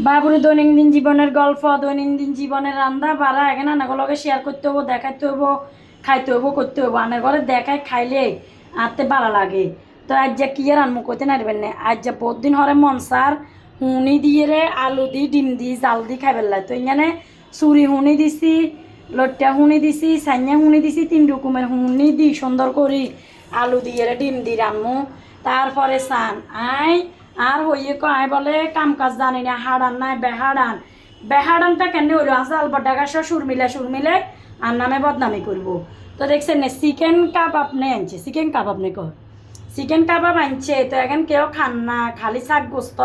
বাবুর দৈনন্দিন জীবনের গল্প, দৈনন্দিন জীবনের রান্না বাড়া এখানে আনাগুলোকে শেয়ার করতে হবো, দেখাইতে হবো, খাইতে হবো, করতে হবো। আনার ঘরে দেখায় খাইলে আনতে ভালো লাগে। তো আজ যা কি আর আনমু করতে নারবেন না, আজ যা বহুত দিন হরে মনসার হুনি দিয়ে রে আলু দি ডিম দি জাল দি খাইবেন লাই। তো এখানে চুরি হুনি দিছি, লট্টা হুনি দিছি, সাইয়া হুনি দিছি, 3 রকমের হুনি দি সুন্দর করি আলু দিয়ে রে ডিম দি রানমু। তারপরে সান আই আর হইয়ে কয় বলে কাম কাজ জানি না, হাড়ান নাই বেহাড়ান। বেহাড়ানটা কেন হইলো আছে আলবড্ডা গাছ সুর মিলে আর নামে বদনামি করবো। তো দেখছেন না চিকেন কাবাব নে আনছে, চিকেন কাবাব নে কর চিকেন কাবাব আনছে। তো এখন কেউ খান না, খালি শাক গোস্ত।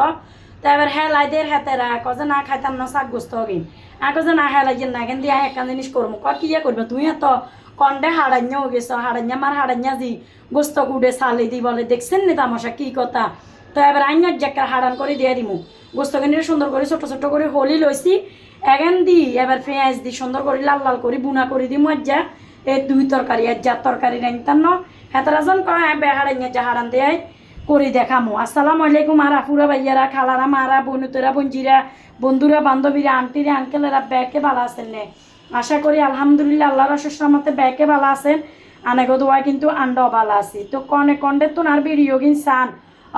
তো এবার হেলাই দের হেতেরা কজে না খাইতাম না শাক গোস্ত কিন আর কজে না হেলাই না এখন দিয়া একটা জিনিস করবো ক কি করবে তুমি এত কন্ডে হাড়াইয়াও গেছো, হাড়াইয়া মার হাড়াইয়া দি গোস্ত কুড়ে সালি দি বলে দেখছেন নি তামাশা কি কথা। তো এবার আইনার জায়গা হাড়ান করে দিয়ে দিমু গোস্ত কিনে সুন্দর করে ছোট ছোট করে হলি লইছি এখান দি এবার পেঁয়াজ দি সুন্দর করে লাল লাল করে বুনা করে দিমু আজ যা এই 2 তরকারি আজ যা তরকারি রাইতাম ন হেতারাজন কয় বেহাড়াইয়া যা হাড়ান দেয় করে দেখামো। আসসালামু আলাইকুম আর আফুরা ভাইয়ারা, খালারা, মারা, বনুতেরা, বঞ্জিরা, বন্ধুরা, বান্ধবীরা, আন্টিরা, আঙ্কেলেরা ব্যাকে ভালো আছেন নে? আশা করি আলহামদুলিল্লাহ আল্লাহর অশেষ রহমতে ব্যাকে ভালো আছেন। আনেগো দোয়া কিন্তু আন্ডাও ভালো আছি। তো কনে কন্ডে তো আর ভিডিও কিন চান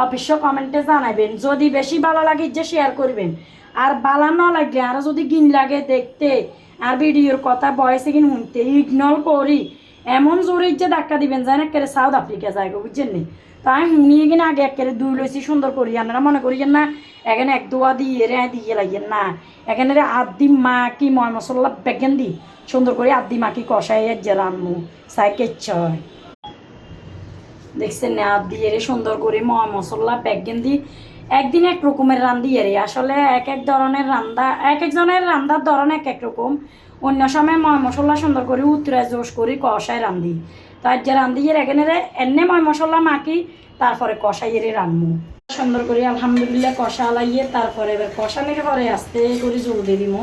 অবশ্য কমেন্টে জানাবেন। যদি বেশি ভালো লাগে যে শেয়ার করবেন, আর ভালো না লাগলে আর যদি গিন লাগে দেখতে আর ভিডিওর কথা বয়সে কিন শুনতে ইগনোর করি এমন জোরে যে ধাক্কা দিবেন যায় না একেবারে সাউথ আফ্রিকা যায় বুঝছেন নি। তাই শুনিয়ে কিনা আগে একেবারে দুই লইছি সুন্দর করি। আপনারা মনে করিয়েন না এখানে এক দোয়া দিয়ে রে দিয়ে লাগিয়েন না, এখানে আদি মা কি ময় মশলা বেগেন দি সুন্দর করে আদি মা কি কষাই যে রান্নু সাইকেল ছয় দেখছেন না দিয়ে রে সুন্দর করে ময় মশলা বেগেন দি একদিন এক রকমের রান্ধি রে। আসলে এক এক ধরনের রান্দা এক একজনের রান্দার ধরন এক এক রকম। অন্য সময় ময় মশলা সুন্দর করে উতরা জোশ করি কষায় রান্ধি। তার যে রান্ধিয়ে এখানে রে এনে ময় মশলা মাখি তারপরে কষাইয়ে রান্নু সুন্দর করে আলহামদুলিল্লাহ কষা লাইয়ে তারপরে এবার কষানির পরে আস্তে করে জল দিয়ে দিমো।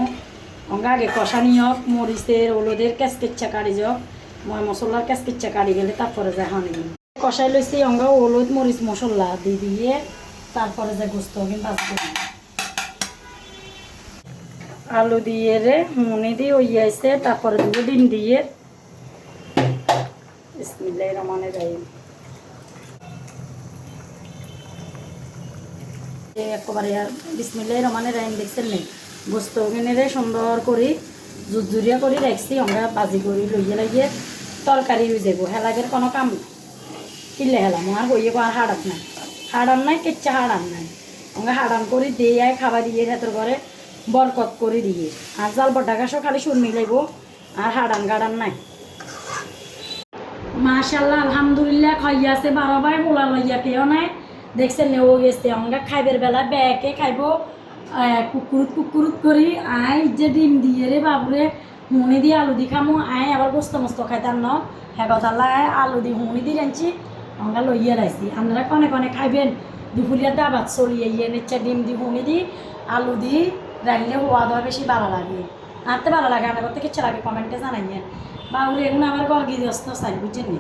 অঙ্গা আগে কষানি হোক মরিচের হলুদের ক্যাসকেচ্ছা কাটি যাক, ময় মশলার ক্যাসকেচ্ছা কাটি গেলে তারপরে যা হানি কষাই লইছি। অঙ্গা হলুদ মরিচ মশলা দিয়ে তারপরে যে গোস্ত ভাজতে আলু দিয়ে রে মুনি দিয়ে ওই আইসে তারপরে দিব ডিম দিয়ে। বিসমিল্লাহির রহমানির রহিম। একবারে আর বিসমিল্লাহির রহমানির রহিম দেখছেন নি গোস্ত কিনে সুন্দর করে জুজুরিয়া করে রাখছি। আমরা বাজি করি লইয়ে লাগিয়ে তরকারি হয়ে যাবো। হেলাগের কোনো কাম কিনলে হেলাম আর হইয়ে আর হাড়াত নাই, হাড়ান নাই কেচ্ছা হাড়ান নাই। আমরা হাড়ান করে দিয়ে খাবার দিয়ে হাতের ঘরে বরকত করে দিয়ে আর জাল বড্ডা গাছও খালি সুর মিলাইব আর হাড়ান গাড়ান নাই। মাশাল্লাহ আলহামদুলিল্লাহ খাইয়া আছে 12 ভাই পোলা লইয়া কেউ নাই দেখছেন নে ও গেছে। আমরা খাইবের বেলা ব্যাকে খাইব কুকুরুত কুকুরুত করি আই যে ডিম দিয়ে রে বাবুরে হুনি দিয়ে আলু দি খামো। আই আবার গোস্ত মস্ত খাইতাম ন হ্যাঁ কথা আলু দি হুনি দিয়ে রাঁধছি আমরা লইয়া রাখছি। আপনারা কনে কনে খাইবেন দুপুরিয়া দাবাত চলিয়ে ইয়ে নিচ্ছে ডিম দি হুনি দি আলু দি রাখলে হওয়া দেওয়া বেশি ভালো লাগে। আনতে ভালো লাগে আপনার করতে কিচ্ছু লাগে কমেন্টে জানাইয়েন। বাবুরে এগুলো আমার গর্গি দস্ত চাই বুঝছেন নি।